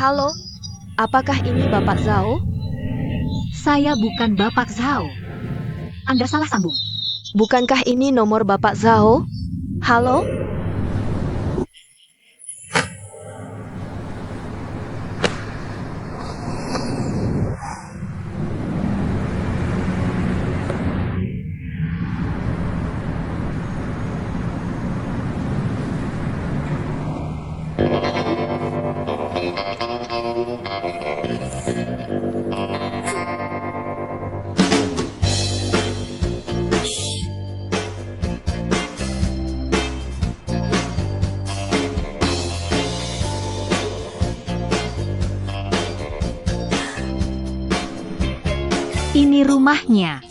Halo, apakah ini Bapak Zhao? Saya bukan Bapak Zhao. Anda salah sambung. Bukankah ini nomor Bapak Zhao? Halo? Ini rumahnya.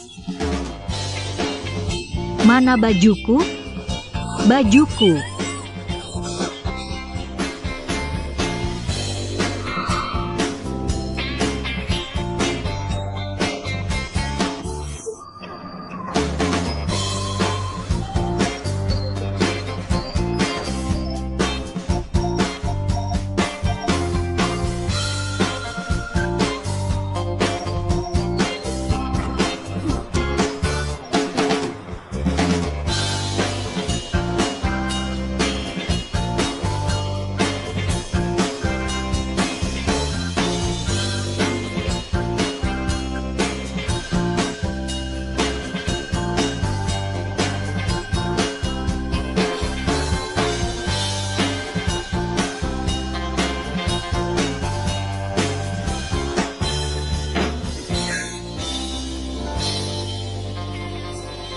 Mana bajuku? Bajuku.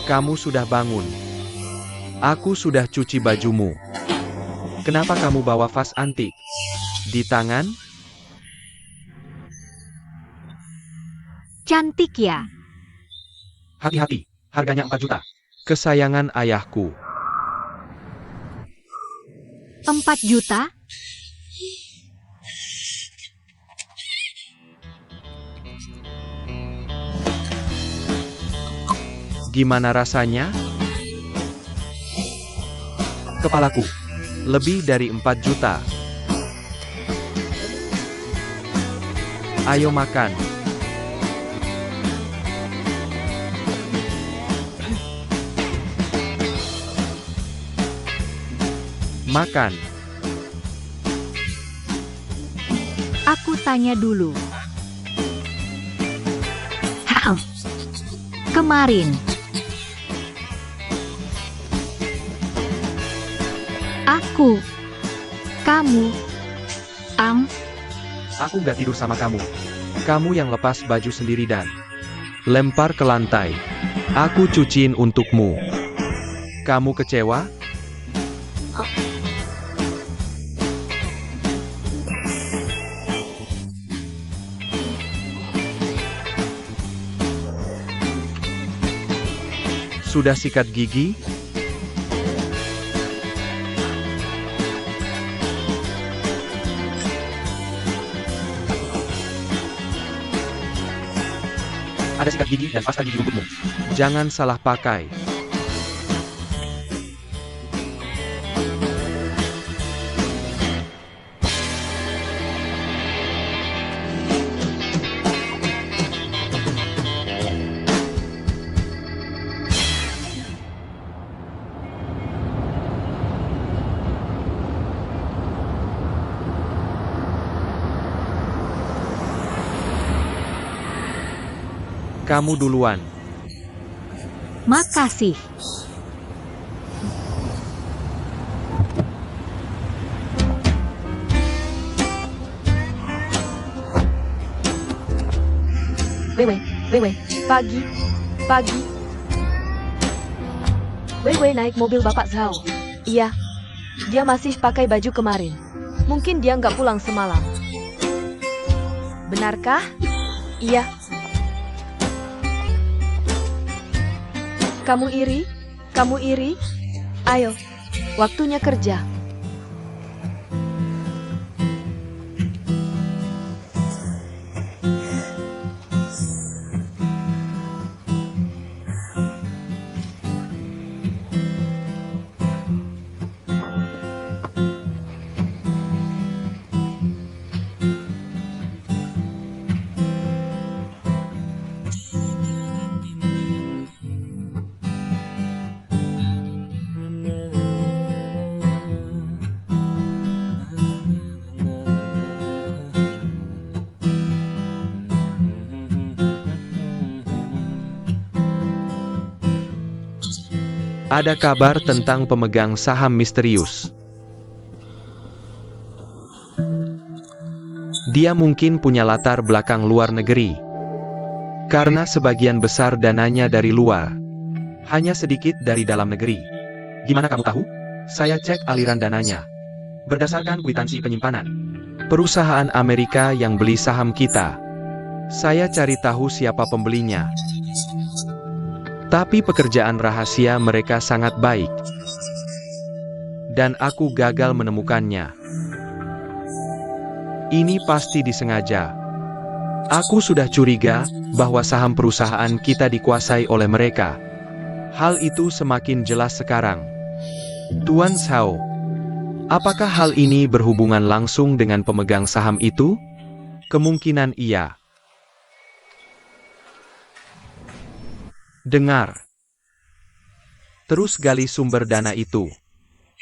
Kamu sudah bangun. Aku sudah cuci bajumu. Kenapa kamu bawa vas antik di tangan? Cantik ya? Hati-hati, harganya 4 juta. Kesayangan ayahku. 4 juta? Gimana rasanya? Kepalaku. Lebih dari 4 juta. Ayo makan. Makan. Aku tanya dulu. Kemarin. Aku. Kamu. Aku nggak tidur sama kamu. Kamu yang lepas baju sendiri dan lempar ke lantai. Aku cuciin untukmu. Kamu kecewa? Sudah sikat gigi? Ada sikat gigi dan pasta gigi untukmu. Jangan salah pakai. Kamu duluan. Makasih. Wewe, pagi. Wewe naik mobil Bapak Zhao. Iya, dia masih pakai baju kemarin. Mungkin dia nggak pulang semalam. Benarkah? Iya. Kamu iri? Ayo, waktunya kerja. Ada kabar tentang pemegang saham misterius. Dia mungkin punya latar belakang luar negeri. Karena sebagian besar dananya dari luar. Hanya sedikit dari dalam negeri. Gimana kamu tahu? Saya cek aliran dananya. Berdasarkan kwitansi penyimpanan. Perusahaan Amerika yang beli saham kita. Saya cari tahu siapa pembelinya. Tapi pekerjaan rahasia mereka sangat baik. Dan aku gagal menemukannya. Ini pasti disengaja. Aku sudah curiga bahwa saham perusahaan kita dikuasai oleh mereka. Hal itu semakin jelas sekarang. Tuan Zhao, apakah hal ini berhubungan langsung dengan pemegang saham itu? Kemungkinan iya. Dengar. Terus gali sumber dana itu.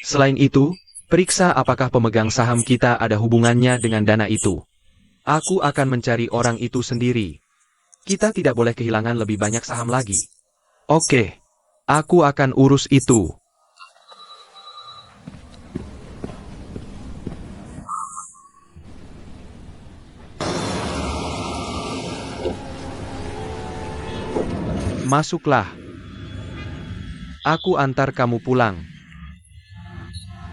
Selain itu, periksa apakah pemegang saham kita ada hubungannya dengan dana itu. Aku akan mencari orang itu sendiri. Kita tidak boleh kehilangan lebih banyak saham lagi. Oke. Aku akan urus itu. Masuklah. Aku antar kamu pulang.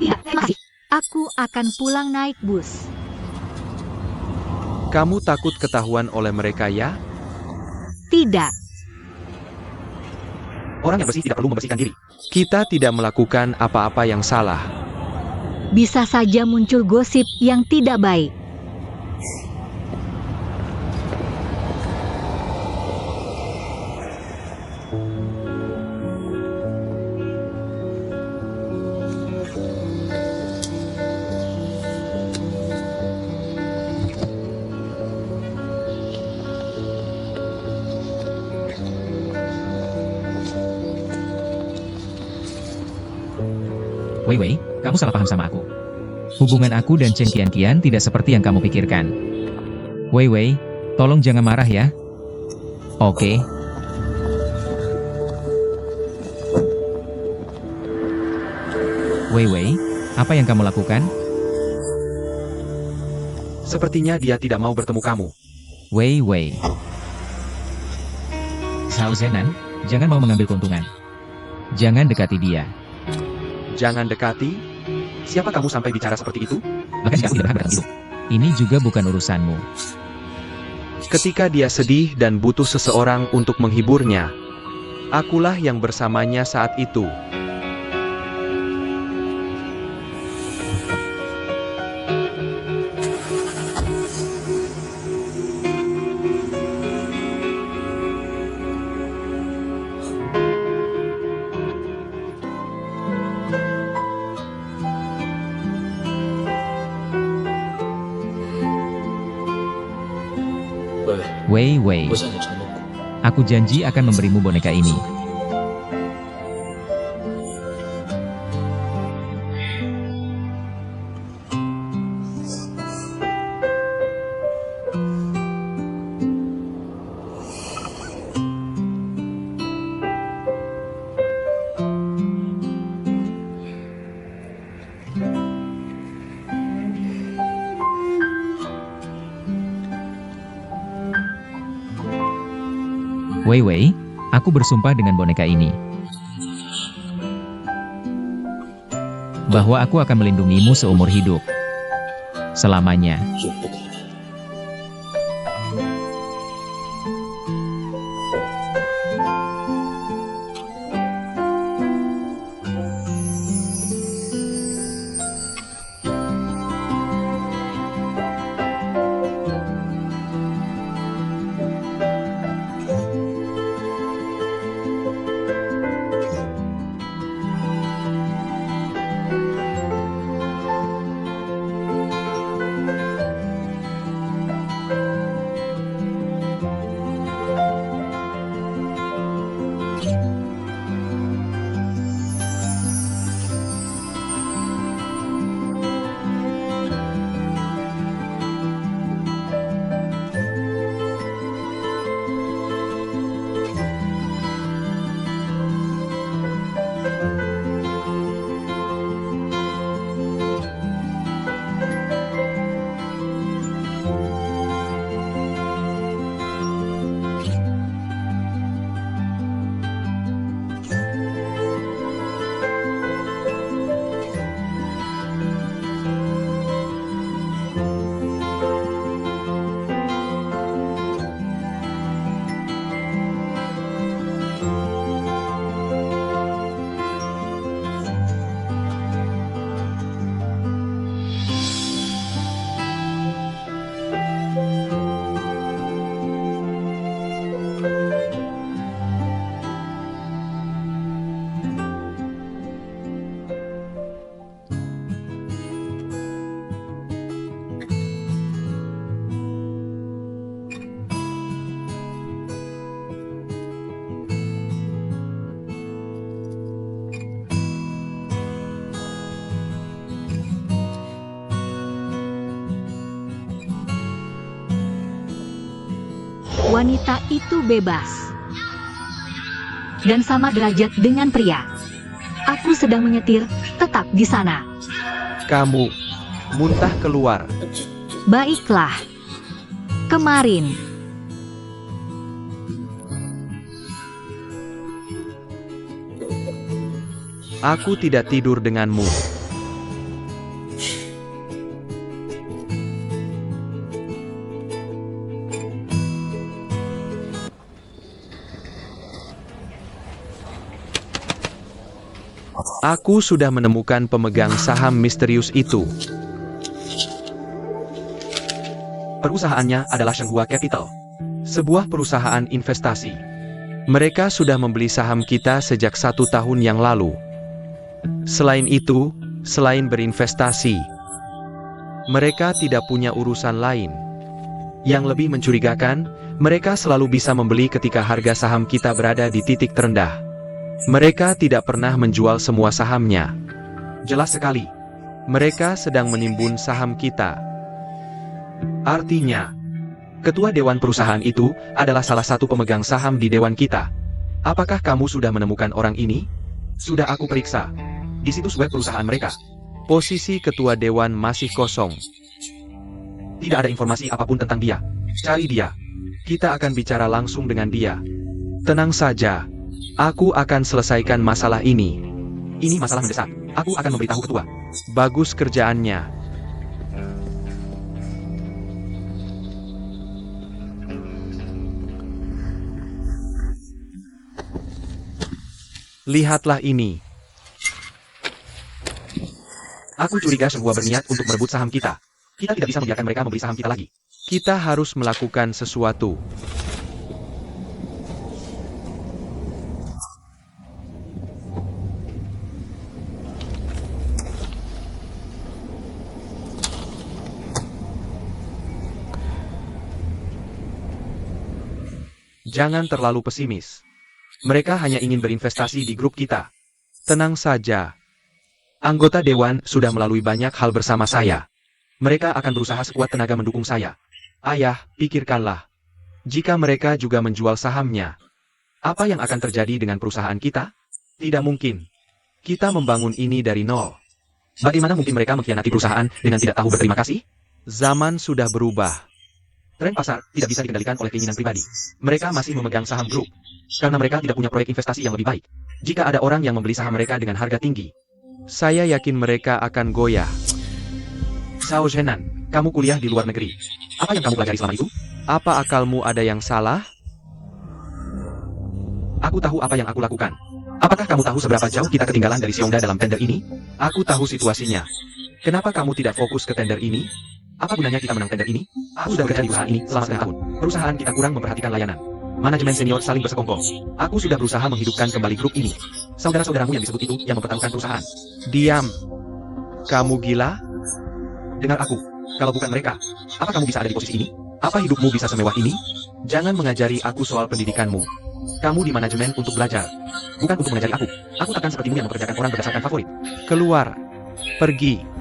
Ya, terima kasih. Aku akan pulang naik bus. Kamu takut ketahuan oleh mereka ya? Tidak. Orang yang bersih tidak perlu membersihkan diri. Kita tidak melakukan apa-apa yang salah. Bisa saja muncul gosip yang tidak baik. Wei Wei, kamu salah paham sama aku. Hubungan aku dan Chen Qianqian tidak seperti yang kamu pikirkan. Wei Wei, tolong jangan marah ya. Oke. Wei Wei, apa yang kamu lakukan? Sepertinya dia tidak mau bertemu kamu. Wei Wei. Zhao Zenan, jangan mau mengambil keuntungan. Jangan dekati dia. Jangan dekati. Siapa kamu sampai bicara seperti itu? Bahkan jika aku tidak berhak berkata itu. Ini juga bukan urusanmu. Ketika dia sedih dan butuh seseorang untuk menghiburnya, akulah yang bersamanya saat itu. Wei Wei. Aku janji akan memberimu boneka ini. Wei Wei, aku bersumpah dengan boneka ini bahwa aku akan melindungimu seumur hidup. Selamanya. Wanita itu bebas dan sama derajat dengan pria. Aku sedang menyetir, tetap di sana. Kamu muntah keluar. Baiklah. Kemarin. Aku tidak tidur denganmu. Aku sudah menemukan pemegang saham misterius itu. Perusahaannya adalah Shenghua Capital. Sebuah perusahaan investasi. Mereka sudah membeli saham kita sejak 1 tahun yang lalu. Selain itu, selain berinvestasi, mereka tidak punya urusan lain. Yang lebih mencurigakan, mereka selalu bisa membeli ketika harga saham kita berada di titik terendah. Mereka tidak pernah menjual semua sahamnya. Jelas sekali. Mereka sedang menimbun saham kita. Artinya, ketua dewan perusahaan itu adalah salah satu pemegang saham di dewan kita. Apakah kamu sudah menemukan orang ini? Sudah aku periksa di situs web perusahaan mereka. Posisi ketua dewan masih kosong. Tidak ada informasi apapun tentang dia. Cari dia. Kita akan bicara langsung dengan dia. Tenang saja. Aku akan selesaikan masalah ini. Ini masalah mendesak. Aku akan memberitahu ketua. Bagus kerjaannya. Lihatlah ini. Aku curiga Shenghua berniat untuk merebut saham kita. Kita tidak bisa membiarkan mereka membeli saham kita lagi. Kita harus melakukan sesuatu. Jangan terlalu pesimis. Mereka hanya ingin berinvestasi di grup kita. Tenang saja. Anggota dewan sudah melalui banyak hal bersama saya. Mereka akan berusaha sekuat tenaga mendukung saya. Ayah, pikirkanlah. Jika mereka juga menjual sahamnya, apa yang akan terjadi dengan perusahaan kita? Tidak mungkin. Kita membangun ini dari nol. Bagaimana mungkin mereka mengkhianati perusahaan dengan tidak tahu berterima kasih? Zaman sudah berubah. Tren pasar tidak bisa dikendalikan oleh keinginan pribadi. Mereka masih memegang saham grup. Karena mereka tidak punya proyek investasi yang lebih baik. Jika ada orang yang membeli saham mereka dengan harga tinggi, saya yakin mereka akan goyah. Zhao Zhenan, kamu kuliah di luar negeri. Apa yang kamu pelajari selama itu? Apa akalmu ada yang salah? Aku tahu apa yang aku lakukan. Apakah kamu tahu seberapa jauh kita ketinggalan dari Xiongda dalam tender ini? Aku tahu situasinya. Kenapa kamu tidak fokus ke tender ini? Apa gunanya kita menang tender ini? Aku sudah bekerja di perusahaan ini selama setengah tahun. Perusahaan kita kurang memperhatikan layanan. Manajemen senior saling bersekongkol. Aku sudah berusaha menghidupkan kembali grup ini. Saudara-saudaramu yang disebut itu yang mempertaruhkan perusahaan. Diam. Kamu gila? Dengar aku. Kalau bukan mereka, apa kamu bisa ada di posisi ini? Apa hidupmu bisa semewah ini? Jangan mengajari aku soal pendidikanmu. Kamu di manajemen untuk belajar, bukan untuk mengajari aku. Aku akan sepertimu yang mempekerjakan orang berdasarkan favorit. Keluar. Pergi.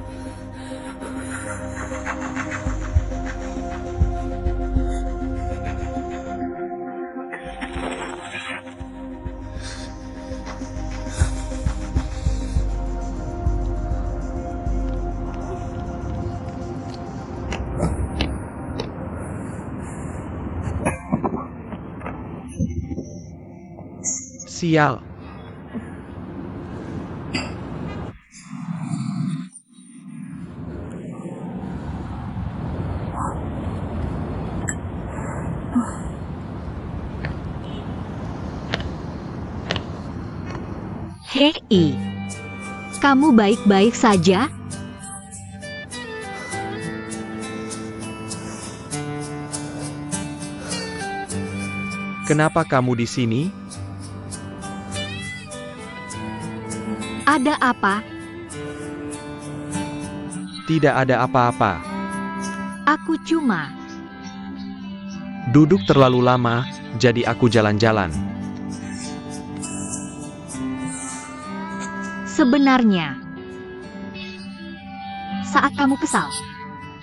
Sial. Hei, kamu baik-baik saja? Kenapa kamu di sini? Ada apa? Tidak ada apa-apa. Aku cuma Duduk terlalu lama, jadi aku jalan-jalan. sebenarnya. Saat kamu kesal,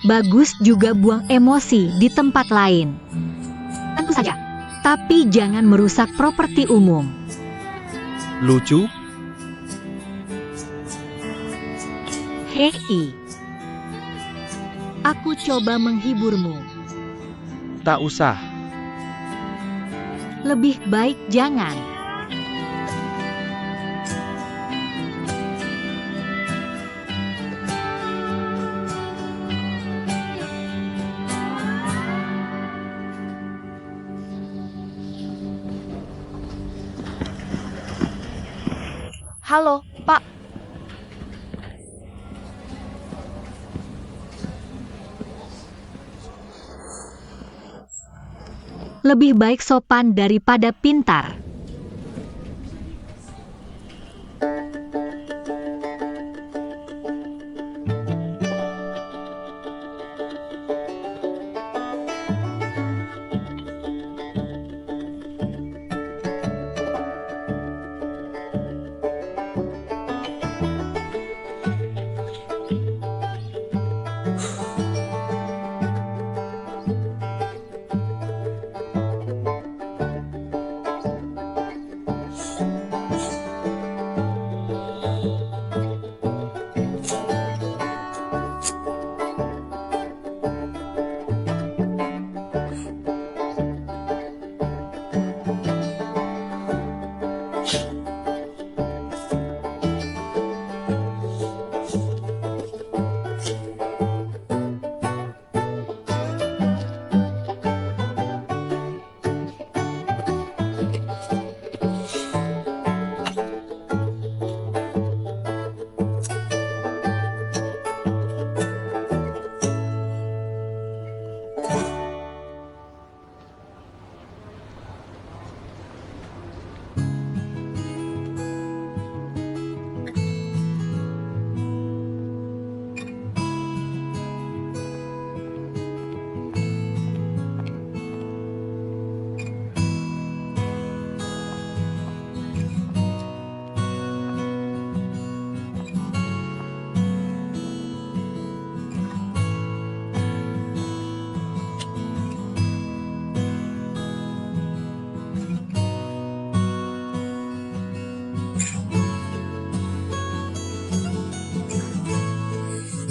bagus juga buang emosi di tempat lain. Tentu saja. Tapi jangan merusak properti umum. Lucu? Hei, aku coba menghiburmu. Tak usah. Lebih baik jangan. Halo, Pak. Lebih baik sopan daripada pintar.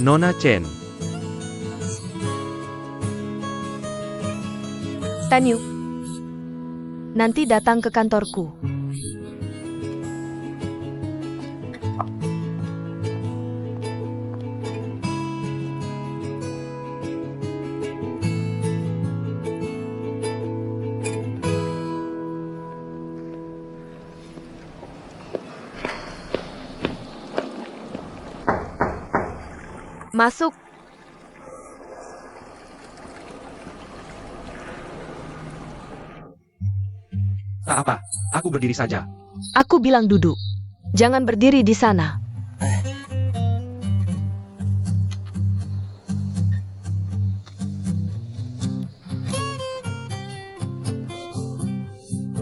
Nona Chen. Tanyu, nanti datang ke kantorku. Masuk. Tak apa, aku berdiri saja. Aku bilang duduk. Jangan berdiri di sana.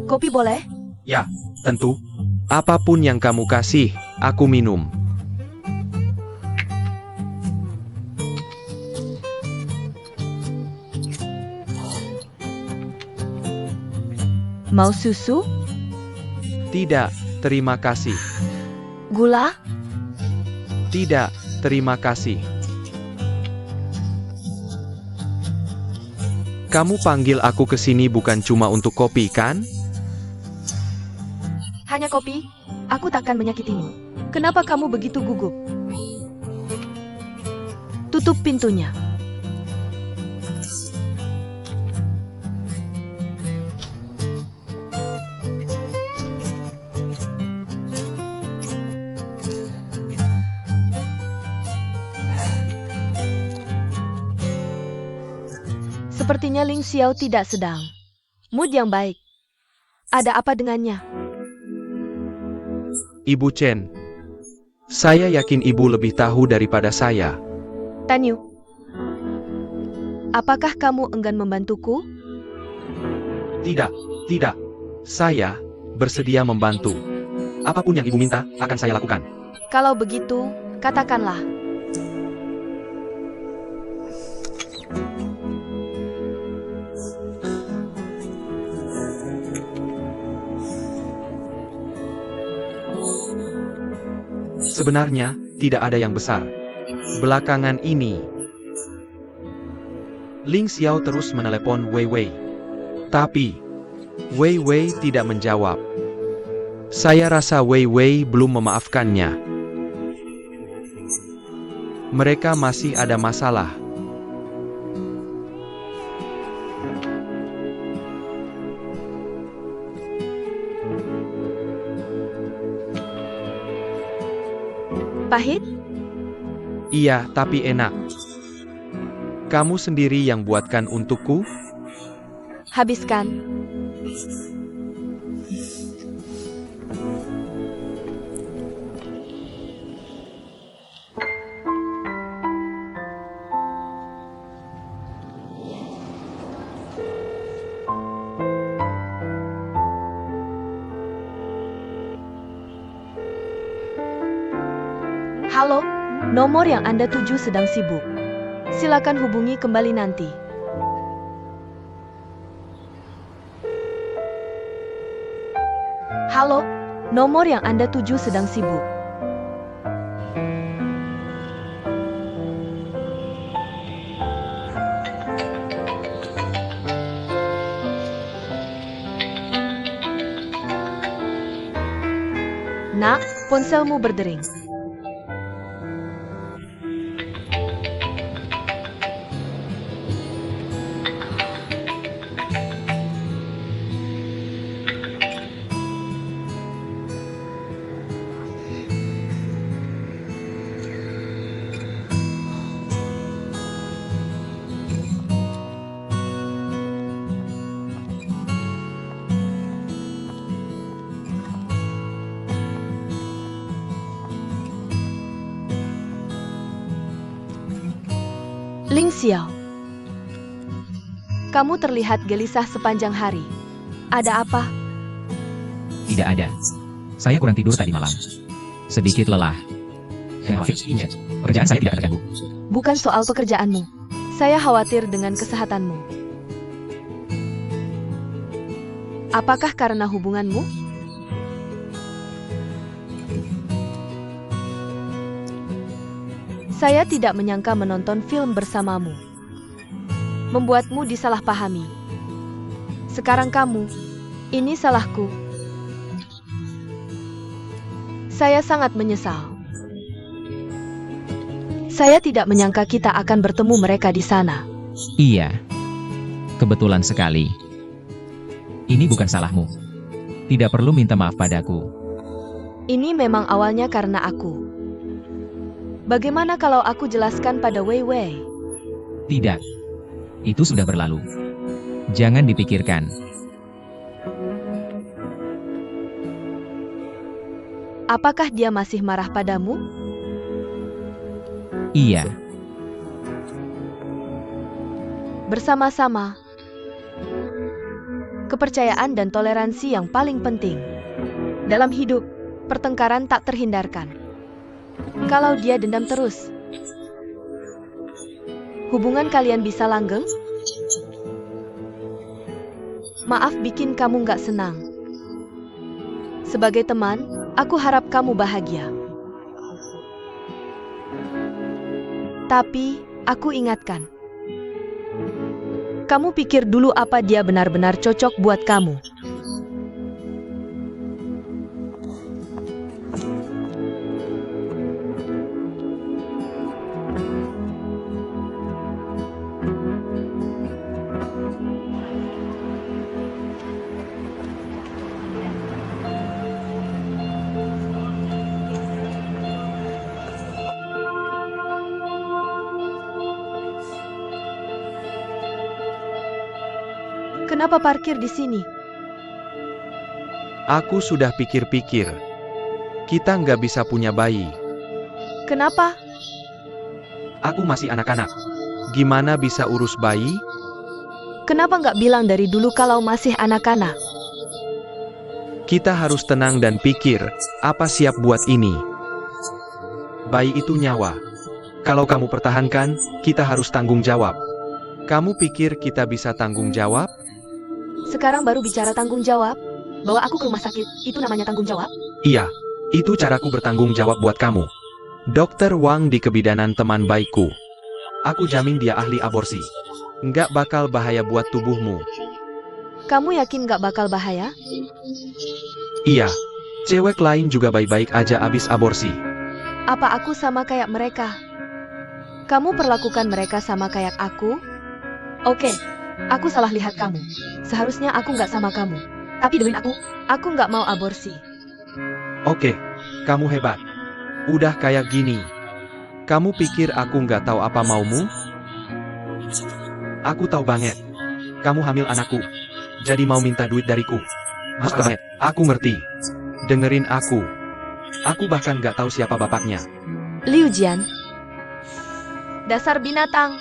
Kopi boleh? Ya, tentu. Apapun yang kamu kasih, aku minum. Mau susu? Tidak, terima kasih. Gula? Tidak, terima kasih. Kamu panggil aku ke sini bukan cuma untuk kopi, kan? Hanya kopi? Aku takkan menyakitimu. Kenapa kamu begitu gugup? Tutup pintunya. Sepertinya Ling Xiao tidak sedang. Mood yang baik. Ada apa dengannya? Ibu Chen. Saya yakin ibu lebih tahu daripada saya. Tanyu, apakah kamu enggan membantuku? Tidak, tidak. Saya bersedia membantu. Apapun yang ibu minta, akan saya lakukan. Kalau begitu, katakanlah. Sebenarnya, tidak ada yang besar. Belakangan ini, Ling Xiao terus menelepon Wei Wei. Tapi, Wei Wei tidak menjawab. Saya rasa Wei Wei belum memaafkannya. Mereka masih ada masalah. Pahit? Iya, tapi enak. Kamu sendiri yang buatkan untukku? Habiskan. Halo, nomor yang Anda tuju sedang sibuk. Silakan hubungi kembali nanti. Halo, nomor yang Anda tuju sedang sibuk. Nak, ponselmu berdering. Ling Xiao, kamu terlihat gelisah sepanjang hari. Ada apa? Tidak ada. Saya kurang tidur tadi malam. Sedikit lelah. Pekerjaan saya tidak terganggu. Bukan soal pekerjaanmu. Saya khawatir dengan kesehatanmu. Apakah karena hubunganmu? Saya tidak menyangka menonton film bersamamu. Membuatmu disalahpahami. Sekarang kamu, ini salahku. Saya sangat menyesal. Saya tidak menyangka kita akan bertemu mereka di sana. Iya. Kebetulan sekali. Ini bukan salahmu. Tidak perlu minta maaf padaku. Ini memang awalnya karena aku. Bagaimana kalau aku jelaskan pada Wei Wei? Tidak. Itu sudah berlalu. Jangan dipikirkan. Apakah dia masih marah padamu? Iya. Bersama-sama. Kepercayaan dan toleransi yang paling penting. Dalam hidup, pertengkaran tak terhindarkan. Kalau dia dendam terus, hubungan kalian bisa langgeng? Maaf bikin kamu gak senang. Sebagai teman, aku harap kamu bahagia. Tapi, aku ingatkan. Kamu pikir dulu apa dia benar-benar cocok buat kamu. Kenapa parkir di sini? Aku sudah pikir-pikir. Kita nggak bisa punya bayi. Kenapa? Aku masih anak-anak. Gimana bisa urus bayi? Kenapa nggak bilang dari dulu kalau masih anak-anak? Kita harus tenang dan pikir, apa siap buat ini? Bayi itu nyawa. Kalau kamu pertahankan, kita harus tanggung jawab. Kamu pikir kita bisa tanggung jawab? Sekarang baru bicara tanggung jawab? Bawa aku ke rumah sakit, itu namanya tanggung jawab? Iya, Itu caraku bertanggung jawab buat kamu. Dokter Wang di kebidanan teman baikku. Aku jamin dia ahli aborsi. Nggak bakal bahaya buat tubuhmu. Kamu yakin gak bakal bahaya? Iya. Cewek lain juga baik-baik aja abis aborsi. Apa aku sama kayak mereka? Kamu perlakukan mereka sama kayak aku? Oke, aku salah lihat kamu. Seharusnya aku gak sama kamu. Tapi demi aku gak mau aborsi. Oke, kamu hebat. Udah kayak gini. Kamu pikir aku nggak tahu apa maumu? Aku tahu banget. Kamu hamil anakku. Jadi mau minta duit dariku. Mas banget, aku ngerti. Dengerin aku. Aku bahkan nggak tahu siapa bapaknya. Liu Jian. Dasar binatang.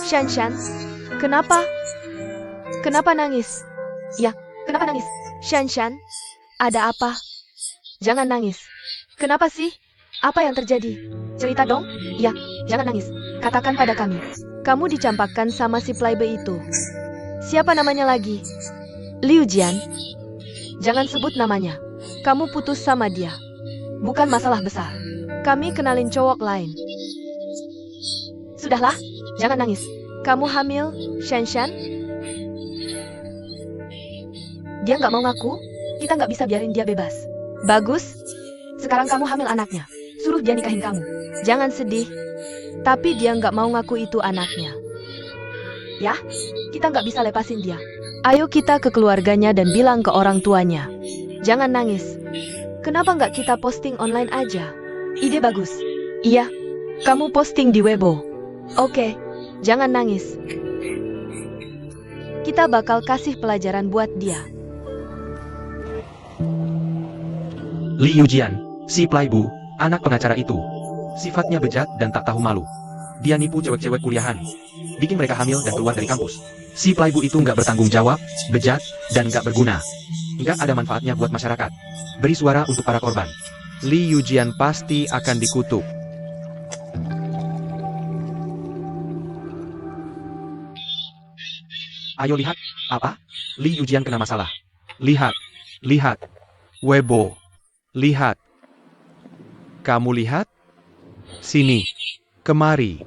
Shanshan, kenapa? Kenapa nangis? Ya, kenapa nangis? Shanshan, ada apa? Jangan nangis. Kenapa sih? Apa yang terjadi? Cerita dong. Ya, jangan nangis. Katakan pada kami. Kamu dicampakkan sama si playboy itu. Siapa namanya lagi? Liu Jian. Jangan sebut namanya. Kamu putus sama dia. Bukan masalah besar. Kami kenalin cowok lain. Sudahlah, jangan nangis. Kamu hamil, Shanshan? Dia nggak mau ngaku, kita nggak bisa biarin dia bebas. Bagus. Sekarang kamu hamil anaknya. Suruh dia nikahin kamu. Jangan sedih. Tapi dia nggak mau ngaku itu anaknya. Ya, kita nggak bisa lepasin dia. Ayo kita ke keluarganya dan bilang ke orang tuanya. Jangan nangis. Kenapa nggak kita posting online aja? Ide bagus. Iya, kamu posting di Weibo. Oke. Jangan nangis. Kita bakal kasih pelajaran buat dia. Liu Jian, si playboy, anak pengacara itu. Sifatnya bejat dan tak tahu malu. Dia nipu cewek-cewek kuliahan. Bikin mereka hamil dan keluar dari kampus. Si playboy itu nggak bertanggung jawab, bejat, dan nggak berguna. Nggak ada manfaatnya buat masyarakat. Beri suara untuk para korban. Liu Jian pasti akan dikutuk. Ayo lihat, apa? Liu Jian kena masalah. Lihat, lihat. Weibo. Lihat. Kamu lihat? Sini. Kemari.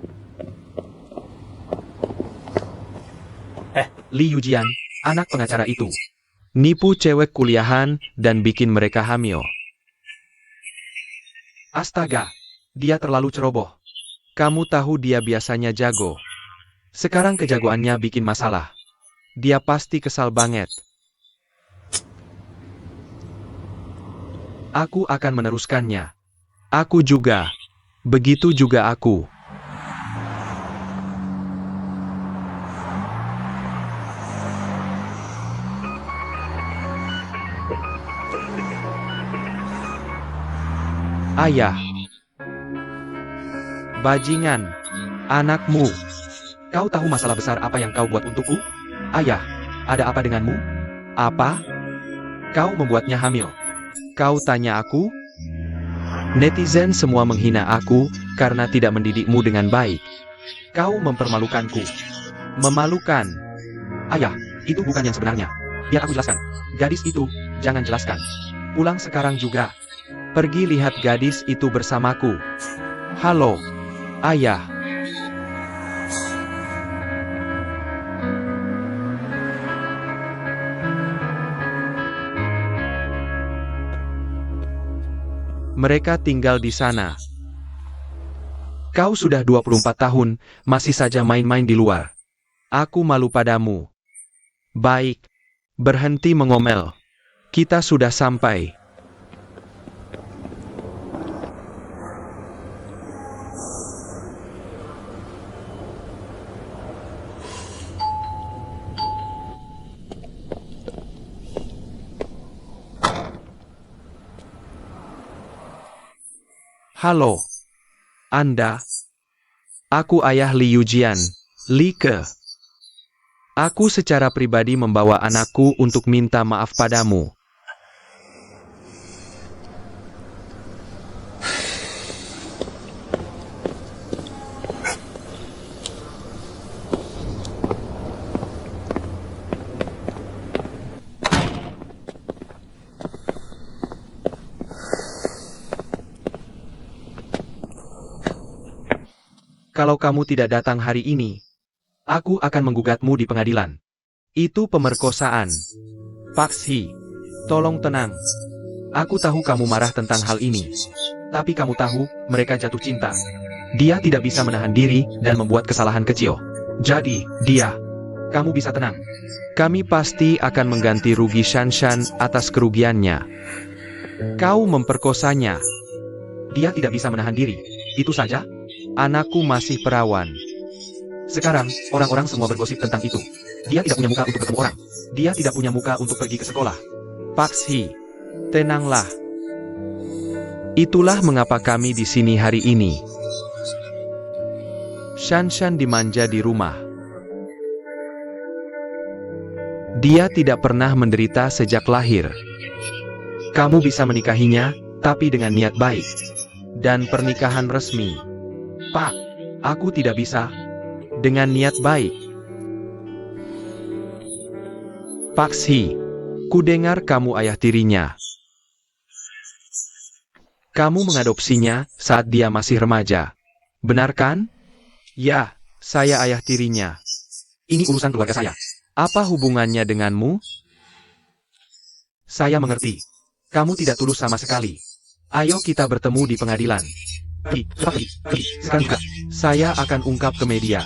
Liu Jian, anak pengacara itu. Nipu cewek kuliahan dan bikin mereka hamil. Astaga, dia terlalu ceroboh. Kamu tahu dia biasanya jago. Sekarang kejagoannya bikin masalah. Dia pasti kesal banget. Aku akan meneruskannya. Aku juga. Begitu juga aku. Ayah. Bajingan. Anakmu. Kau tahu masalah besar apa yang kau buat untukku? Ayah, ada apa denganmu? Apa? Kau membuatnya hamil. Kau tanya aku? Netizen semua menghina aku karena tidak mendidikmu dengan baik. Kau mempermalukanku. Memalukan. Ayah, itu bukan yang sebenarnya. Biar aku jelaskan. Gadis itu, jangan jelaskan. Pulang sekarang juga. Pergi lihat gadis itu bersamaku. Halo, Ayah. Mereka tinggal di sana. Kau sudah 24 tahun, masih saja main-main di luar. Aku malu padamu. Baik. Berhenti mengomel. Kita sudah sampai. Halo. Anda. Aku ayah Li Yujian, Li Ke. Aku secara pribadi membawa anakku untuk minta maaf padamu. Kalau kamu tidak datang hari ini, aku akan menggugatmu di pengadilan. Itu pemerkosaan. Paksi, tolong tenang. Aku tahu kamu marah tentang hal ini. Tapi kamu tahu, mereka jatuh cinta. Dia tidak bisa menahan diri dan membuat kesalahan kecil. Jadi, kamu bisa tenang. Kami pasti akan mengganti rugi Shanshan atas kerugiannya. Kau memperkosanya. Dia tidak bisa menahan diri. Itu saja. Anakku masih perawan. Sekarang, orang-orang semua bergosip tentang itu. Dia tidak punya muka untuk ketemu orang. Dia tidak punya muka untuk pergi ke sekolah. Paksi, tenanglah. Itulah mengapa kami di sini hari ini. Shanshan dimanja di rumah. Dia tidak pernah menderita sejak lahir. Kamu bisa menikahinya, tapi dengan niat baik. Dan pernikahan resmi. Pak, aku tidak bisa. Dengan niat baik. Paksi, kudengar kamu ayah tirinya. Kamu mengadopsinya saat dia masih remaja. Benar kan? Ya, saya ayah tirinya. Ini urusan keluarga saya. Apa hubungannya denganmu? Saya mengerti. Kamu tidak tulus sama sekali. Ayo kita bertemu di pengadilan. Pergi. Sekarang juga. Saya akan ungkap ke media.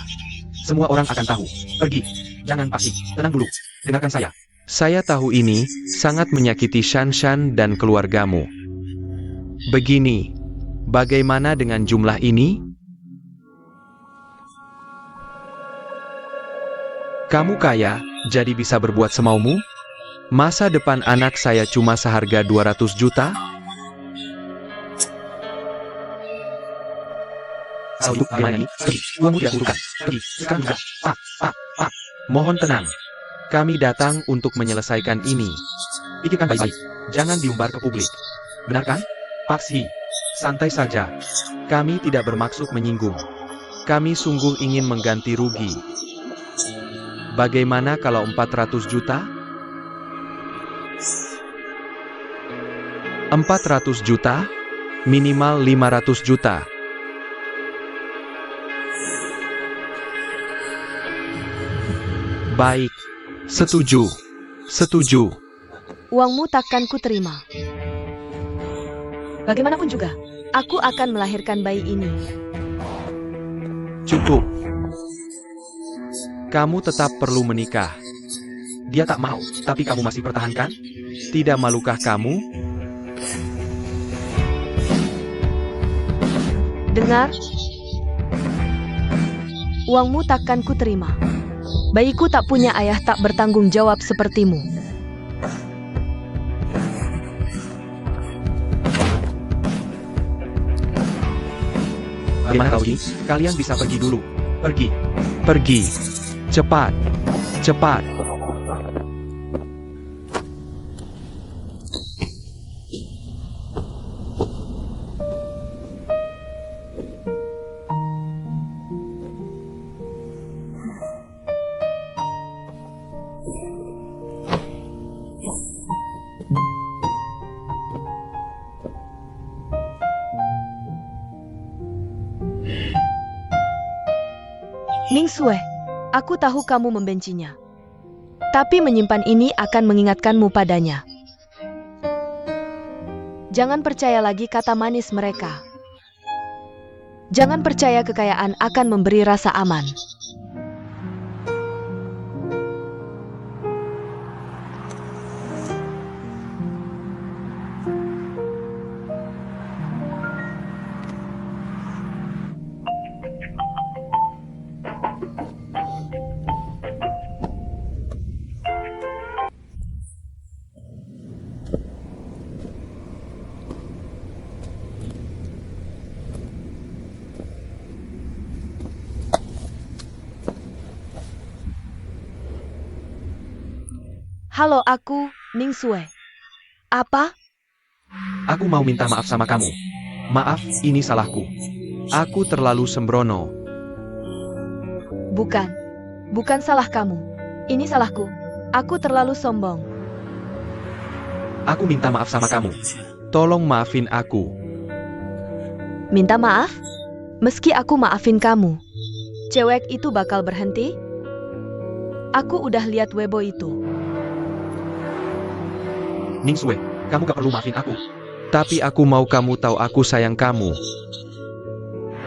Semua orang akan tahu. Pergi. Jangan Paksi. Tenang dulu. Dengarkan saya. Saya tahu ini sangat menyakiti Shanshan dan keluargamu. Begini. Bagaimana dengan jumlah ini? Kamu kaya, jadi bisa berbuat semaumu? Masa depan anak saya cuma seharga 200 juta? Kalau itu bagaimana ini? Pergi. Uangmu tidak kutukan. Pergi. Sekarang juga. Pak. Mohon tenang. Kami datang untuk menyelesaikan ini. Pikirkan baik-baik. Jangan diumbar ke publik. Benar kan? Paksi. Santai saja. Kami tidak bermaksud menyinggung. Kami sungguh ingin mengganti rugi. Bagaimana kalau 400 juta? 400 juta? Minimal 500 juta. Baik. Setuju. Uangmu takkan ku terima. Bagaimanapun juga, aku akan melahirkan bayi ini. Cukup. Kamu tetap perlu menikah. Dia tak mau, tapi kamu masih pertahankan? Tidak malukah kamu? Dengar. Uangmu takkan ku terima. Bayiku tak punya ayah tak bertanggung jawab sepertimu. Bagaimana kau ini? Kalian bisa pergi dulu. Pergi. Cepat. Ning Sue, aku tahu kamu membencinya. Tapi menyimpan ini akan mengingatkanmu padanya. Jangan percaya lagi kata manis mereka. Jangan percaya kekayaan akan memberi rasa aman. Halo, aku Ning Sue. Apa? Aku mau minta maaf sama kamu. Maaf, ini salahku. Aku terlalu sembrono. Bukan. Bukan salah kamu. Ini salahku. Aku terlalu sombong. Aku minta maaf sama kamu. Tolong maafin aku. Minta maaf? Meski aku maafin kamu, cewek itu bakal berhenti? Aku udah lihat Weibo itu. Ning Sue, kamu gak perlu maafin aku. Tapi aku mau kamu tahu aku sayang kamu.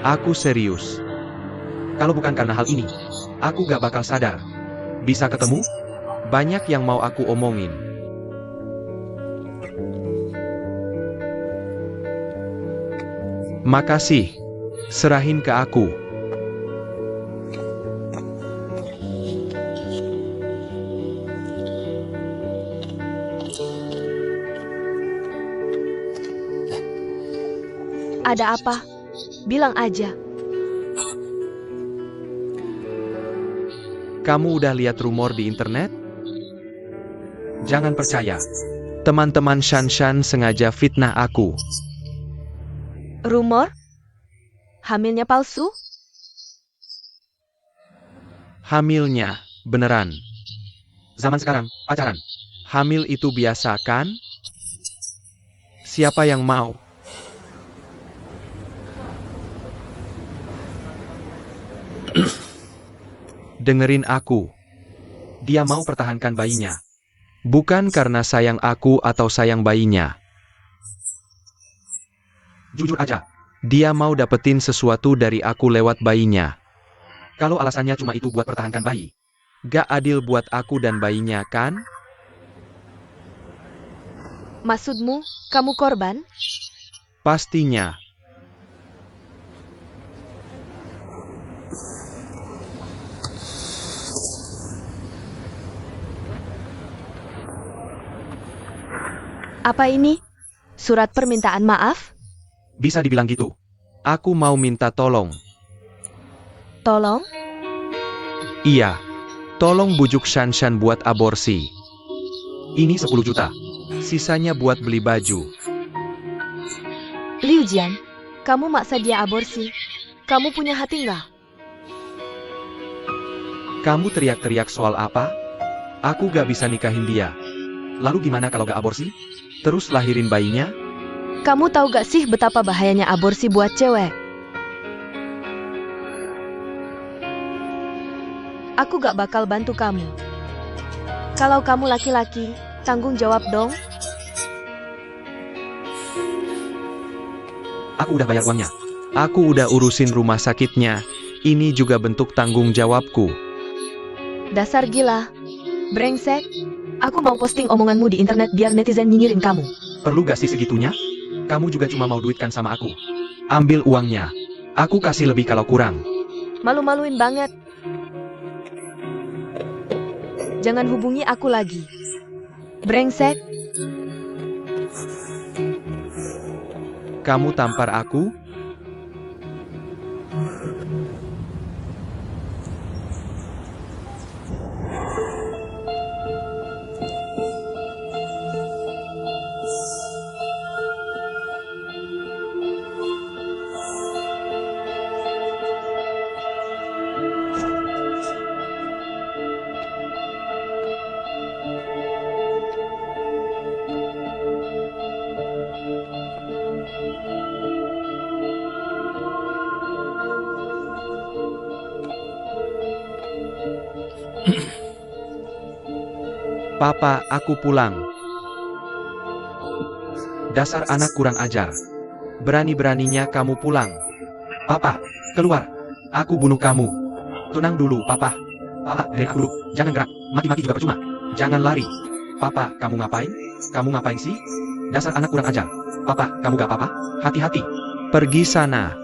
Aku serius. Kalau bukan karena hal ini, aku gak bakal sadar. Bisa ketemu? Banyak yang mau aku omongin. Makasih. Serahin ke aku. Ada apa? Bilang aja. Kamu udah lihat rumor di internet? Jangan percaya. Teman-teman Shanshan sengaja fitnah aku. Rumor? Hamilnya palsu? Hamilnya, beneran. Zaman sekarang, pacaran. Hamil itu biasa kan? Siapa yang mau? Dengerin aku. Dia mau pertahankan bayinya. Bukan karena sayang aku atau sayang bayinya. Jujur aja. Dia mau dapetin sesuatu dari aku lewat bayinya. Kalau alasannya cuma itu buat pertahankan bayi. Gak adil buat aku dan bayinya kan? Maksudmu, kamu korban? Pastinya. Apa ini? Surat permintaan maaf? Bisa dibilang gitu. Aku mau minta tolong. Tolong? Iya. Tolong bujuk Shanshan buat aborsi. Ini 10 juta. Sisanya buat beli baju. Liu Jian, kamu maksa dia aborsi. Kamu punya hati nggak? Kamu teriak-teriak soal apa? Aku gak bisa nikahin dia. Lalu gimana kalau gak aborsi? Terus lahirin bayinya? Kamu tahu gak sih betapa bahayanya aborsi buat cewek? Aku gak bakal bantu kamu. Kalau kamu laki-laki, tanggung jawab dong. Aku udah bayar uangnya. Aku udah urusin rumah sakitnya. Ini juga bentuk tanggung jawabku. Dasar gila. Brengsek. Aku mau posting omonganmu di internet biar netizen nyinyirin kamu. Perlu gak sih segitunya? Kamu juga cuma mau duitkan sama aku. Ambil uangnya. Aku kasih lebih kalau kurang. Malu-maluin banget. Jangan hubungi aku lagi. Brengsek. Kamu tampar aku? Papa, aku pulang. Dasar anak kurang ajar. Berani-beraninya kamu pulang. Papa, keluar. Aku bunuh kamu. Tenang dulu, Papa. Papa, dengar dulu. Jangan gerak. Maki-maki juga percuma. Jangan lari. Papa, kamu ngapain? Kamu ngapain sih? Dasar anak kurang ajar. Papa, kamu gak apa-apa? Hati-hati. Pergi sana.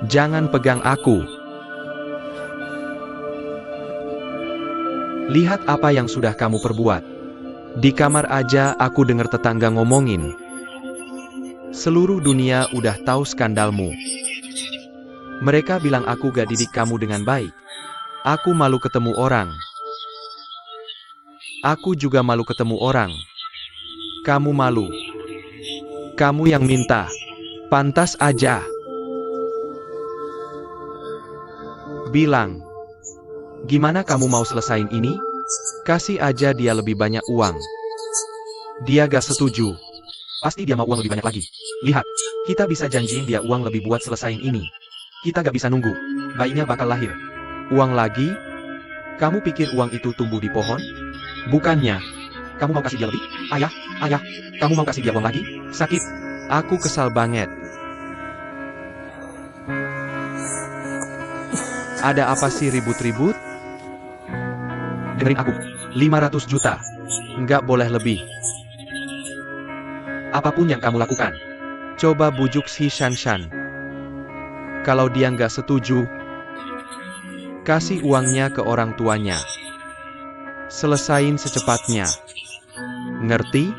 Jangan pegang aku. Lihat apa yang sudah kamu perbuat. Di kamar aja aku dengar tetangga ngomongin. Seluruh dunia udah tahu skandalmu. Mereka bilang aku gak didik kamu dengan baik. Aku malu ketemu orang. Aku juga malu ketemu orang. Kamu malu. Kamu yang minta. Pantas aja. Bilang. Gimana kamu mau selesain ini? Kasih aja dia lebih banyak uang. Dia gak setuju. Pasti dia mau uang lebih banyak lagi. Lihat, kita bisa janjiin dia uang lebih buat selesain ini. Kita gak bisa nunggu. Bayinya bakal lahir. Uang lagi? Kamu pikir uang itu tumbuh di pohon? Bukannya. Kamu mau kasih dia lebih? Ayah, kamu mau kasih dia uang lagi? Sakit. Aku kesal banget. Ada apa sih ribut-ribut? Dengerin aku. 500 juta. Nggak boleh lebih. Apapun yang kamu lakukan. Coba bujuk si Shanshan. Kalau dia nggak setuju, kasih uangnya ke orang tuanya. Selesain secepatnya. Ngerti?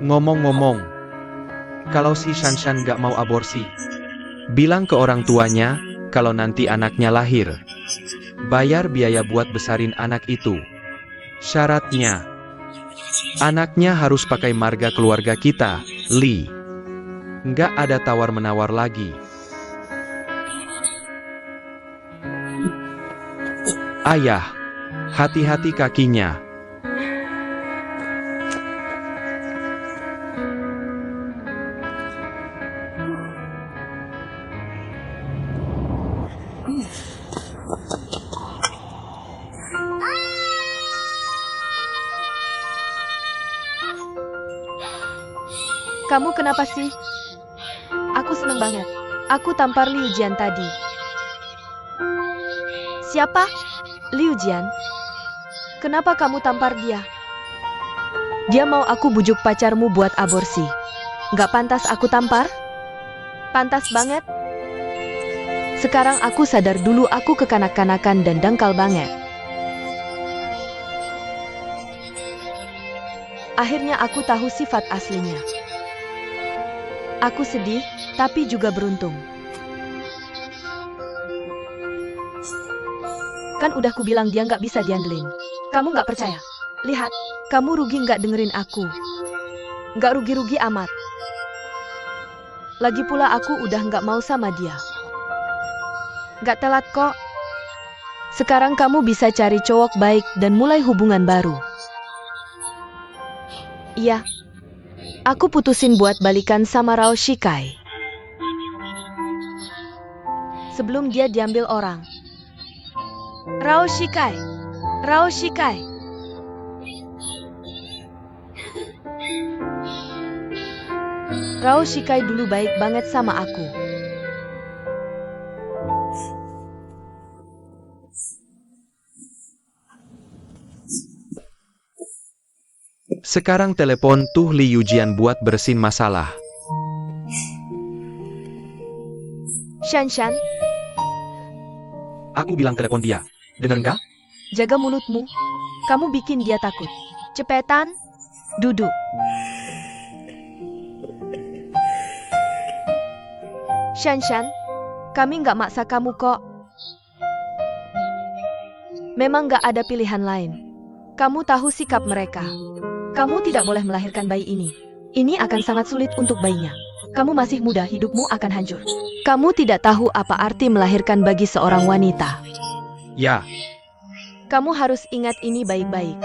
Ngomong-ngomong, kalau si Shanshan nggak mau aborsi, bilang ke orang tuanya, kalau nanti anaknya lahir, bayar biaya buat besarin anak itu. Syaratnya, anaknya harus pakai marga keluarga kita, Li. Nggak ada tawar-menawar lagi. Ayah, hati-hati kakinya. Kamu kenapa sih? Aku seneng banget. Aku tampar Liu Jian tadi. Siapa? Liu Jian? Kenapa kamu tampar dia? Dia mau aku bujuk pacarmu buat aborsi. Nggak pantas aku tampar? Pantas banget. Sekarang aku sadar dulu aku kekanak-kanakan dan dangkal banget. Akhirnya aku tahu sifat aslinya. Aku sedih, tapi juga beruntung. Kan udah kubilang dia nggak bisa diandelin. Kamu nggak percaya? Lihat, kamu rugi nggak dengerin aku. Nggak rugi-rugi amat. Lagi pula aku udah nggak mau sama dia. Nggak telat kok. Sekarang kamu bisa cari cowok baik dan mulai hubungan baru. Iya. Aku putusin buat balikan sama Rao Shikai. Sebelum dia diambil orang. Rao Shikai. Rao Shikai. Rao Shikai dulu baik banget sama aku. Sekarang telepon tuh Li Yujian buat bersin masalah. Shanshan, Aku bilang telepon dia. Denger nggak? jaga mulutmu. Kamu bikin dia takut. Cepetan, duduk. Shanshan, kami nggak maksa kamu kok. Memang nggak ada pilihan lain. Kamu tahu sikap mereka. Kamu tidak boleh melahirkan bayi ini. Ini akan sangat sulit untuk bayinya. Kamu masih muda, hidupmu akan hancur. Kamu tidak tahu apa arti melahirkan bagi seorang wanita. Ya, Kamu harus ingat ini baik-baik.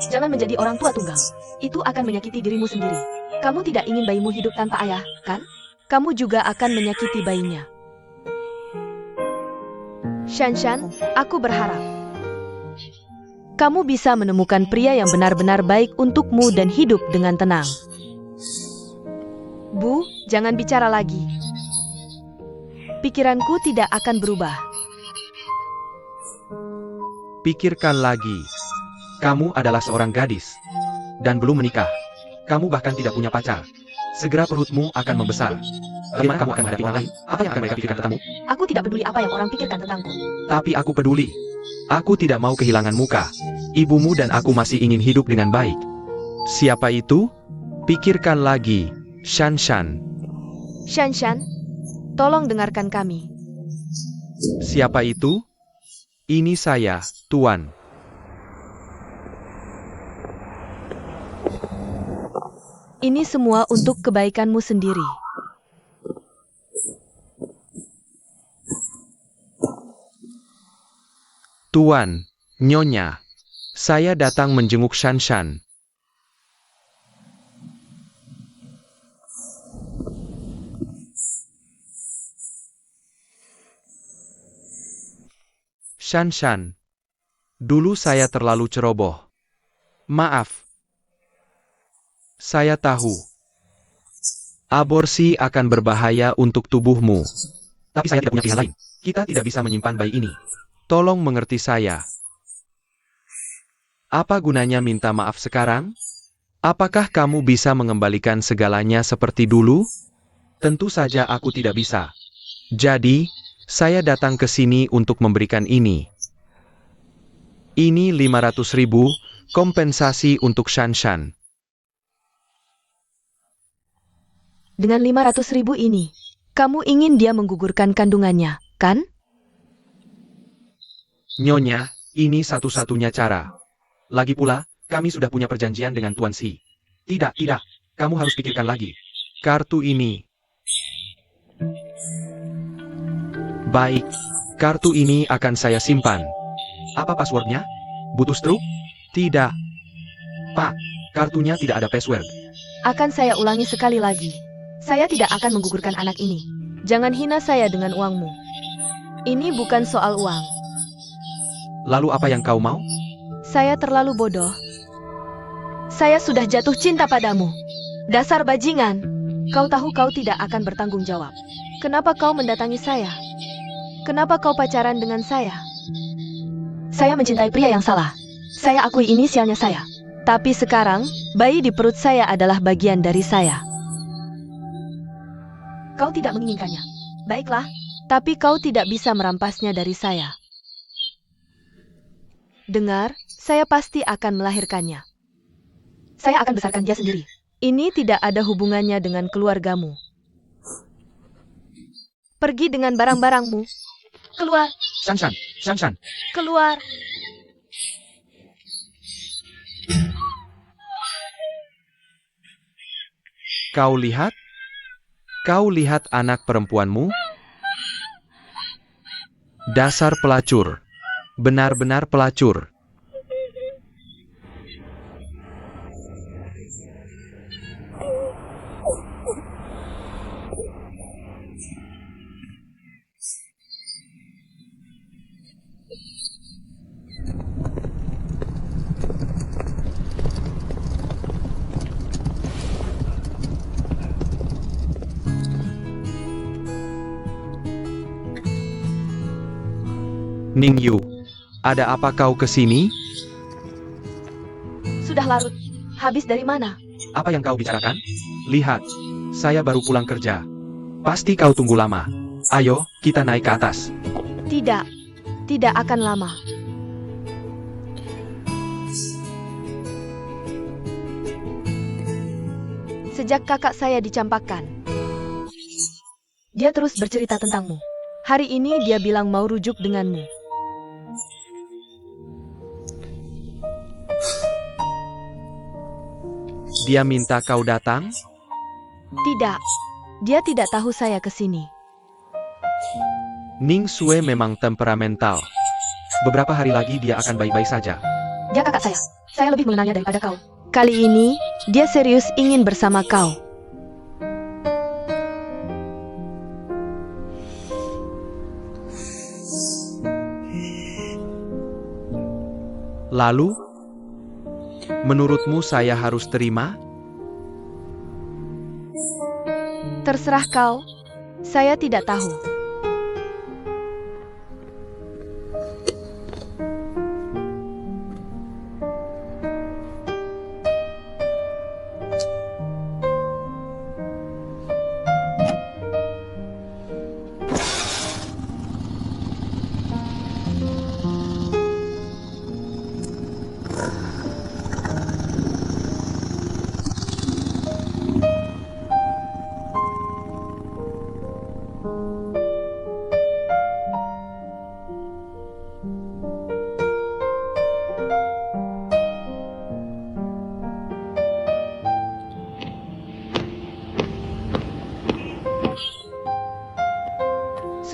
Jangan menjadi orang tua tunggal. Itu akan menyakiti dirimu sendiri. Kamu tidak ingin bayimu hidup tanpa ayah, kan? Kamu juga akan menyakiti bayinya. Shanshan, aku berharap kamu bisa menemukan pria yang benar-benar baik untukmu dan hidup dengan tenang. Bu, jangan bicara lagi. Pikiranku tidak akan berubah. pikirkan lagi. Kamu adalah seorang gadis. Dan belum menikah. Kamu bahkan tidak punya pacar. Segera perutmu akan membesar. Bagaimana kamu akan menghadapi orang lain? Apa yang akan mereka pikirkan tentangmu? Aku tidak peduli apa yang orang pikirkan tentangku. Tapi aku peduli. Aku tidak mau kehilangan muka. Ibumu dan aku masih ingin hidup dengan baik. Siapa itu? Pikirkan lagi, Shanshan. Shanshan, tolong dengarkan kami. Siapa itu? Ini saya, Tuan. Ini semua untuk kebaikanmu sendiri. Tuan, Nyonya. Saya datang menjenguk Shanshan. Shanshan. Dulu saya terlalu ceroboh. Maaf. Saya tahu. Aborsi akan berbahaya untuk tubuhmu. Tapi saya tidak punya pilihan lain. Kita tidak bisa menyimpan bayi ini. Tolong mengerti saya. Apa gunanya minta maaf sekarang? Apakah kamu bisa mengembalikan segalanya seperti dulu? Tentu saja aku tidak bisa. Jadi, saya datang ke sini untuk memberikan ini. Ini 500.000, kompensasi untuk Shanshan. Dengan 500.000 ini, kamu ingin dia menggugurkan kandungannya, kan? Nyonya, ini satu-satunya cara. Lagi pula, kami sudah punya perjanjian dengan Tuan Si. Tidak, tidak. Kamu harus pikirkan lagi. Kartu ini. Baik, kartu ini akan saya simpan. Apa passwordnya? Butuh struk? Tidak, Pak, kartunya tidak ada password. Akan saya ulangi sekali lagi. Saya tidak akan menggugurkan anak ini. Jangan hina saya dengan uangmu. Ini bukan soal uang. Lalu apa yang kau mau? Saya terlalu bodoh. Saya sudah jatuh cinta padamu. Dasar bajingan. Kau tahu kau tidak akan bertanggung jawab. Kenapa kau mendatangi saya? Kenapa kau pacaran dengan saya? Saya mencintai pria yang salah. Saya akui ini sialnya saya. Tapi sekarang, bayi di perut saya adalah bagian dari saya. Kau tidak menginginkannya. Baiklah, tapi kau tidak bisa merampasnya dari saya. Dengar, saya pasti akan melahirkannya. Saya akan besarkan dia sendiri. Ini tidak ada hubungannya dengan keluargamu. Pergi dengan barang-barangmu. Keluar, Shanshan, Shanshan. keluar. kau lihat? Kau lihat anak perempuanmu? Dasar pelacur. Benar-benar pelacur. Ningyu, ada apa kau kesini? Sudah larut. Habis dari mana? Apa yang kau bicarakan? Lihat, saya baru pulang kerja. Pasti kau tunggu lama. Ayo, kita naik ke atas. Tidak. Tidak akan lama. Sejak kakak saya dicampakkan, dia terus bercerita tentangmu. Hari ini dia bilang mau rujuk denganmu. Dia minta kau datang? Tidak. Dia tidak tahu saya kesini. Ning Sue memang temperamental. Beberapa hari lagi dia akan baik-baik saja. Dia kakak saya. Saya lebih mengenalnya daripada kau. Kali ini, dia serius ingin bersama kau. Lalu, menurutmu saya harus terima? Terserah kau. Saya tidak tahu.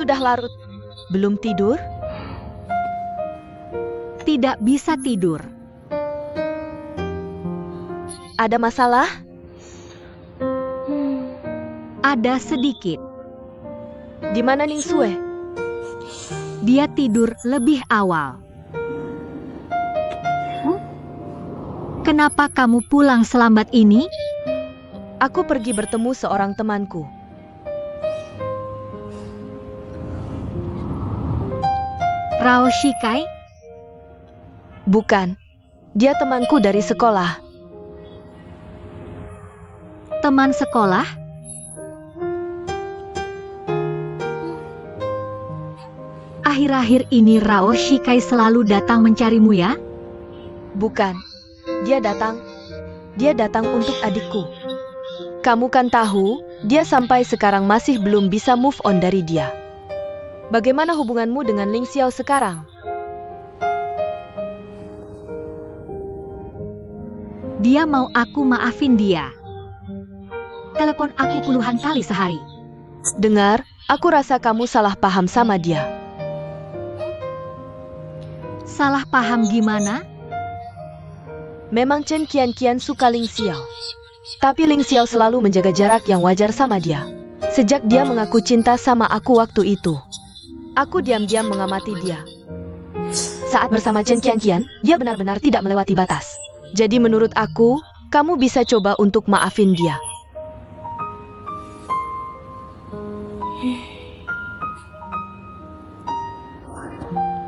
sudah larut. Belum tidur? Tidak bisa tidur. Ada masalah? Ada sedikit. Di mana Ning Sue? Dia tidur lebih awal. Kenapa kamu pulang selambat ini? Aku pergi bertemu seorang temanku. Rao Shikai? Bukan. Dia temanku dari sekolah. Teman sekolah? Akhir-akhir ini Rao Shikai selalu datang mencarimu ya? Bukan. Dia datang untuk adikku. Kamu kan tahu, dia sampai sekarang masih belum bisa move on dari dia. Bagaimana hubunganmu dengan Ling Xiao sekarang? Dia mau aku maafin dia. Telepon aku puluhan kali sehari. Dengar, aku rasa kamu salah paham sama dia. Salah paham gimana? Memang Chen Qian suka Ling Xiao. Tapi Ling Xiao selalu menjaga jarak yang wajar sama dia. Sejak dia mengaku cinta sama aku waktu itu, aku diam-diam mengamati dia. Saat bersama Chen Qian, dia benar-benar tidak melewati batas. Jadi menurut aku, kamu bisa coba untuk maafin dia.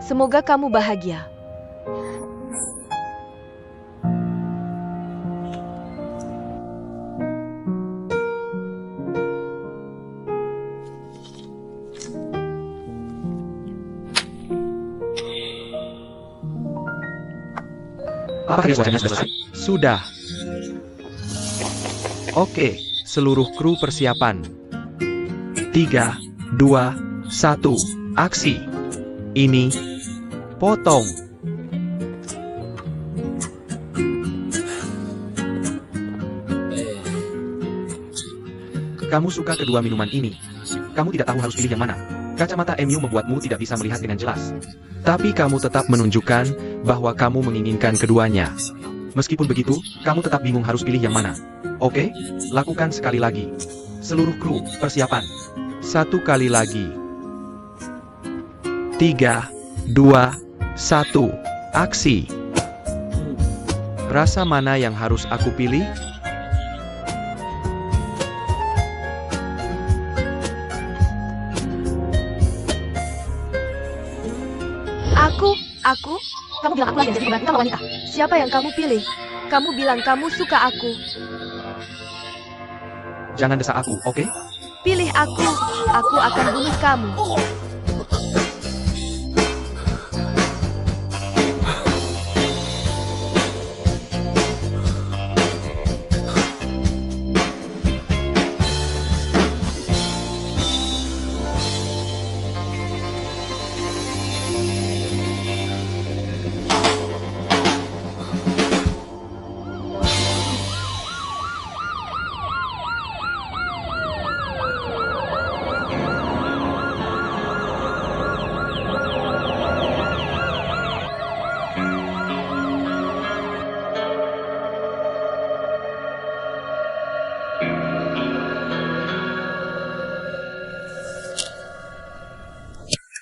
Semoga kamu bahagia. Apakah wajahnya sudah selesai? Sudah. Oke, seluruh kru persiapan. 3, 2, 1, aksi. Ini, potong. Kamu suka kedua minuman ini. Kamu tidak tahu harus pilih yang mana. Kacamata MU membuatmu tidak bisa melihat dengan jelas. Tapi kamu tetap menunjukkan bahwa kamu menginginkan keduanya. Meskipun begitu, kamu tetap bingung harus pilih yang mana. Oke, lakukan sekali lagi. Seluruh kru, persiapan. 1 kali lagi. 3, 2, 1, aksi. Rasa mana yang harus aku pilih? Aku? Kamu bilang aku lagi jadi pembantu wanita. Siapa yang kamu pilih? Kamu bilang kamu suka aku. Jangan desak aku, oke? Pilih aku. Aku akan bunuh kamu.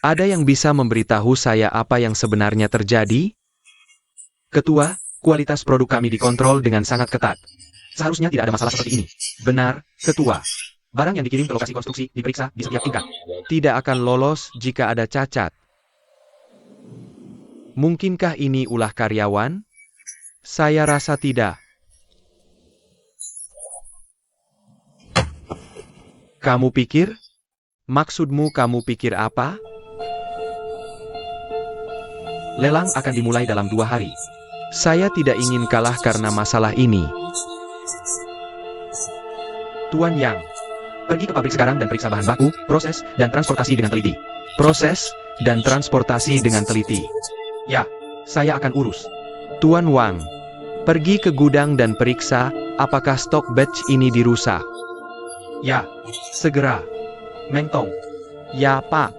Ada yang bisa memberitahu saya apa yang sebenarnya terjadi? Ketua, kualitas produk kami dikontrol dengan sangat ketat. Seharusnya tidak ada masalah seperti ini. Benar, Ketua. Barang yang dikirim ke lokasi konstruksi diperiksa di setiap tingkat. Tidak akan lolos jika ada cacat. Mungkinkah ini ulah karyawan? Saya rasa tidak. Kamu pikir? Maksudmu kamu pikir apa? Lelang akan dimulai dalam 2 hari. Saya tidak ingin kalah karena masalah ini. Tuan Yang, pergi ke pabrik sekarang dan periksa bahan baku, proses, dan transportasi dengan teliti. Proses dan transportasi dengan teliti. Ya, saya akan urus. Tuan Wang, pergi ke gudang dan periksa apakah stok batch ini dirusak. Ya, segera. Meng Tong. Ya, Pak.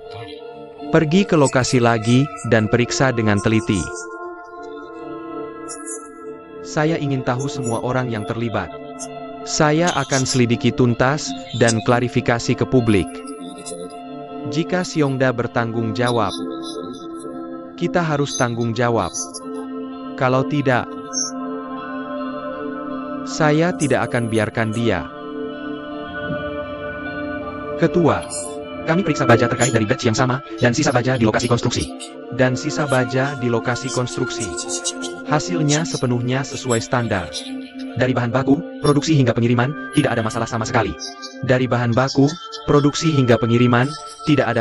Pergi ke lokasi lagi dan periksa dengan teliti. Saya ingin tahu semua orang yang terlibat. Saya akan selidiki tuntas dan klarifikasi ke publik. Jika Xiongda bertanggung jawab, kita harus tanggung jawab. Kalau tidak, saya tidak akan biarkan dia. Ketua, kami periksa baja terkait dari batch yang sama, dan sisa baja di lokasi konstruksi. Hasilnya sepenuhnya sesuai standar. Dari bahan baku, produksi hingga pengiriman, tidak ada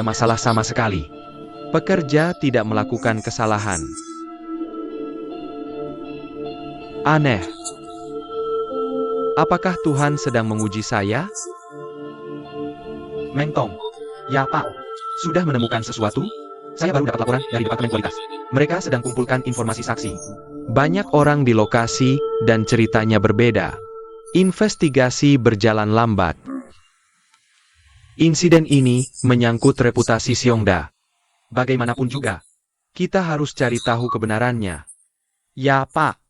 masalah sama sekali. Pekerja tidak melakukan kesalahan. Aneh. Apakah Tuhan sedang menguji saya? Meng Tong. Ya Pak, sudah menemukan sesuatu? Saya baru dapat laporan dari Departemen Kualitas. Mereka sedang kumpulkan informasi saksi. Banyak orang di lokasi dan ceritanya berbeda. Investigasi berjalan lambat. Insiden ini menyangkut reputasi Xiongda. Bagaimanapun juga, Kita harus cari tahu kebenarannya. Ya, Pak.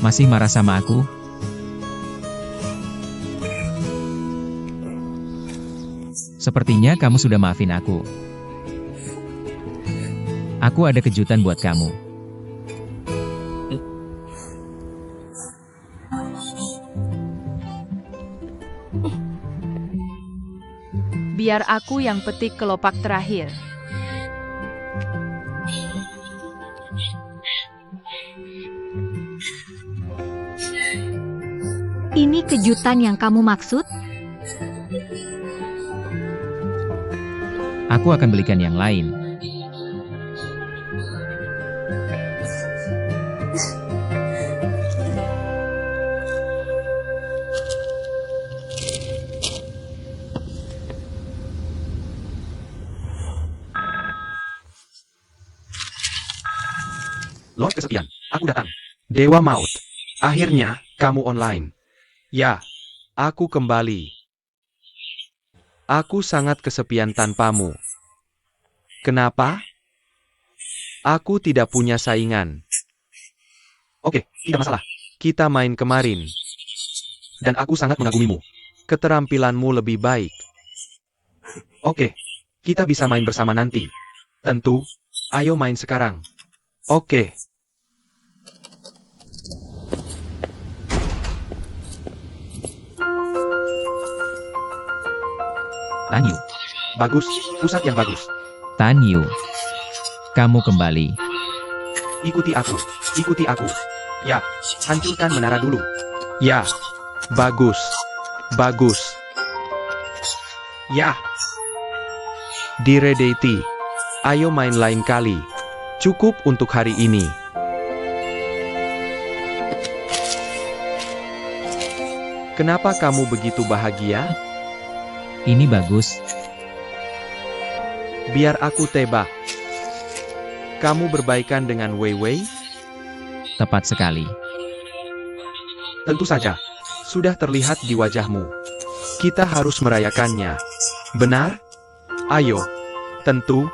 Masih marah sama aku? Sepertinya kamu sudah maafin aku. Aku ada kejutan buat kamu. Biar aku yang petik kelopak terakhir. Ini kejutan yang kamu maksud? Aku akan belikan yang lain. Lord Kesepian, aku datang. Dewa Maut. Akhirnya, kamu online. Ya, aku kembali. Aku sangat kesepian tanpamu. Kenapa? Aku tidak punya saingan. Oke, tidak masalah. Kita main kemarin. Dan aku sangat mengagumimu. Keterampilanmu lebih baik. Oke, kita bisa main bersama nanti. Tentu. Ayo main sekarang. Oke. Tan Yu. Bagus, pusat yang bagus. Tan Yu. Kamu kembali. Ikuti aku, ikuti aku. Ya, hancurkan menara dulu. Ya. Bagus. Bagus. Ya, Diredati. Ayo main lain kali. Cukup untuk hari ini. Kenapa kamu begitu bahagia? Ini bagus. Biar aku tebak. Kamu berbaikan dengan Wei Wei? Tepat sekali. tentu saja. Sudah terlihat di wajahmu. Kita harus merayakannya. Benar? Ayo. Tentu.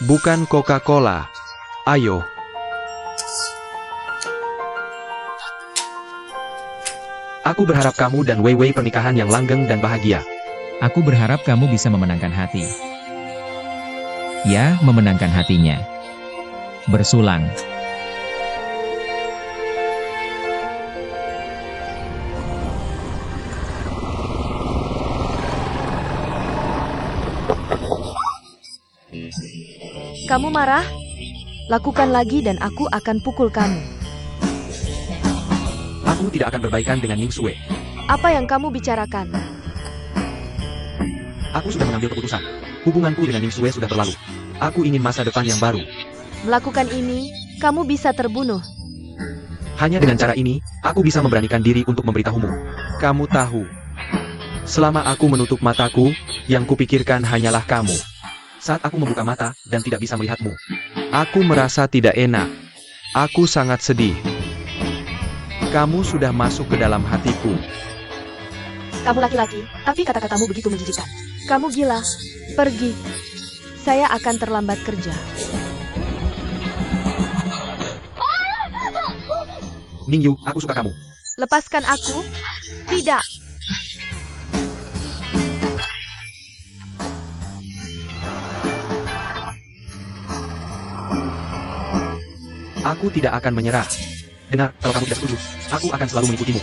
Bukan Coca-Cola. Ayo. Aku berharap kamu dan Wei Wei pernikahan yang langgeng dan bahagia. Aku berharap kamu bisa memenangkan hati. Ya, memenangkan hatinya. Bersulang. Kamu marah? Lakukan lagi dan aku akan pukul kamu. Aku tidak akan berbaikan dengan Ning Sue. Apa yang kamu bicarakan? Aku sudah mengambil keputusan. Hubunganku dengan Ning Sue sudah berlalu. Aku ingin masa depan yang baru. Melakukan ini, kamu bisa terbunuh. Hanya dengan cara ini, aku bisa memberanikan diri untuk memberitahumu. Kamu tahu, selama aku menutup mataku, yang kupikirkan hanyalah kamu. Saat aku membuka mata dan tidak bisa melihatmu, aku merasa tidak enak. Aku sangat sedih. Kamu sudah masuk ke dalam hatiku. Kamu laki-laki, tapi kata-katamu begitu menjijikkan. Kamu gila. Pergi. Saya akan terlambat kerja. Ning Yu, aku suka kamu. Lepaskan aku. Tidak. Aku tidak akan menyerah. Dengar, kalau kamu tidak setuju, aku akan selalu mengikutimu.